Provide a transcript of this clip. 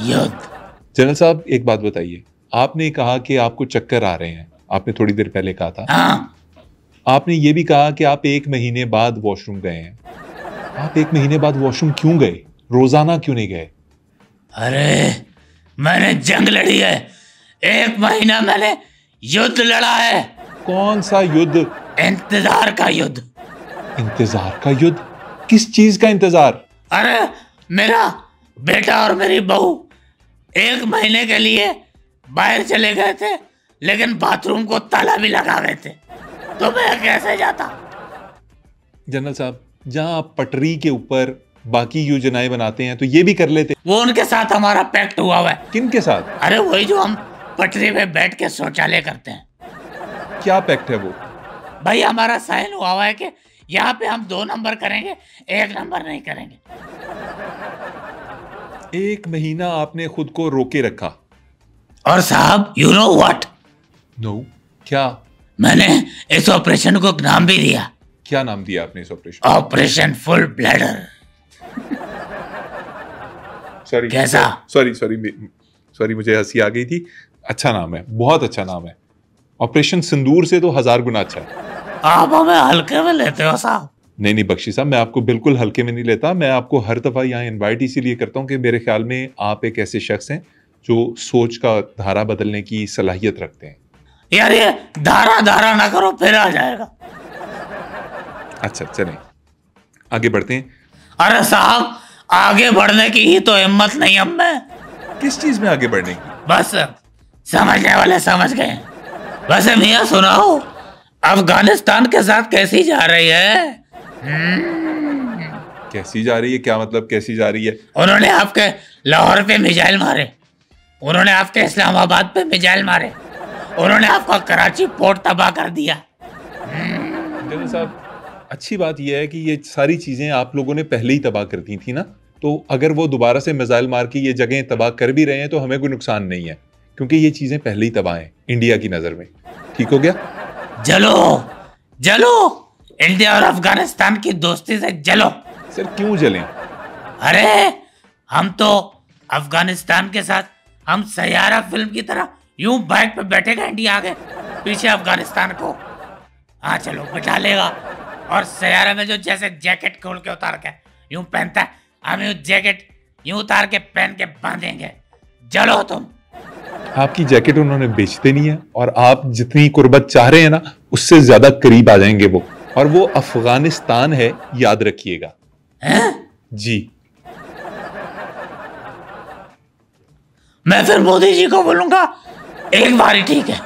युद्ध। जनरल साहब एक बात बताइए, आपने कहा कि आपको चक्कर आ रहे हैं, आपने थोड़ी देर पहले कहा था। हाँ, आपने ये भी कहा कि आप 1 महीने बाद वॉशरूम गए हैं। आप 1 महीने बाद वॉशरूम क्यों गए, रोजाना क्यों नहीं गए? अरे मैंने जंग लड़ी है, 1 महीना मैंने युद्ध लड़ा है। कौन सा युद्ध? इंतजार का युद्ध। इंतजार का युद्ध? किस चीज का इंतजार? अरे मेरा बेटा और मेरी बहू 1 महीने के लिए बाहर चले गए थे, लेकिन बाथरूम को ताला भी लगा गए थे, तो मैं कैसे जाता? जनरल साहब, जहां आप पटरी के ऊपर बाकी योजनाएं बनाते हैं तो ये भी कर लेते। वो उनके साथ हमारा पैक्ट हुआ हुआ है। किन के साथ? अरे वही जो हम पटरी पे बैठ के शौचालय करते हैं। क्या पैक्ट है वो? भाई हमारा साइन हुआ हुआ है कि यहाँ पे हम 2 नंबर करेंगे, 1 नंबर नहीं करेंगे। 1 महीना आपने खुद को रोके रखा। और साहब यू नो व्हाट, नो, क्या? मैंने इस ऑपरेशन को नाम भी दिया। क्या नाम दिया आपने इस operation? Operation full bladder. Sorry कैसा? सॉरी मुझे हंसी आ गई थी। अच्छा नाम है, बहुत अच्छा नाम है। ऑपरेशन सिंदूर से तो 1000 गुना अच्छा है। आप हमें हल्के में लेते हो साहब। नहीं नहीं बख्शी साहब, मैं आपको बिल्कुल हल्के में नहीं लेता। मैं आपको हर दफा यहाँ इनवाइट इसीलिए करता हूँ कि मेरे ख्याल में आप एक ऐसे शख्स हैं जो सोच का धारा बदलने की सलाहियत रखते हैं। यार ये धारा ना करो, फिर आ जाएगा। अच्छा चलें, आगे बढ़ते हैं। अरे साहब आगे बढ़ने की ही तो हिम्मत नहीं अब में। किस चीज में आगे बढ़ने की? बस समझने वाले समझ गए। वैसे मियाँ सुनाओ, अफगानिस्तान के साथ कैसी जा रही है? कैसी जा रही है? क्या मतलब कैसी जा रही है? उन्होंने आपके लाहौर पे मिसाइल मारे, उन्होंने आपके इस्लामाबाद पे मिसाइल मारे, उन्होंने आपका कराची पोर्ट तबाह कर दिया। जनरल साहब, अच्छी बात यह है कि ये सारी चीजें आप लोगों ने पहले ही तबाह कर दी थी ना, तो अगर वो दोबारा से मिसाइल मार के ये जगह तबाह कर भी रहे हैं तो हमें कोई नुकसान नहीं है, क्योंकि ये चीजें पहले ही तबाह हैं इंडिया की नजर में। ठीक हो गया? जलो जलो, इंडिया और अफगानिस्तान की दोस्ती से जलो। सर क्यों जलें? अरे हम तो अफगानिस्तान के साथ हम सैयारा फिल्म की तरह यूं बाइक पे बैठेगा इंडिया आगे, पीछे अफगानिस्तान को हाँ चलो बिठा लेगा, और सैयारा में जो जैसे जैकेट खोल के उतार के यूं पहनता है, हम यूं जैकेट यूं उतार के पहन के बांधेंगे। जलो तुम। आपकी जैकेट उन्होंने बेचते नहीं है, और आप जितनी कुर्बत चाह रहे हैं ना उससे ज्यादा करीब आ जाएंगे वो, और वो अफगानिस्तान है, याद रखिएगा। जी। मैं फिर मोदी जी को बोलूंगा, एक बार ही ठीक है।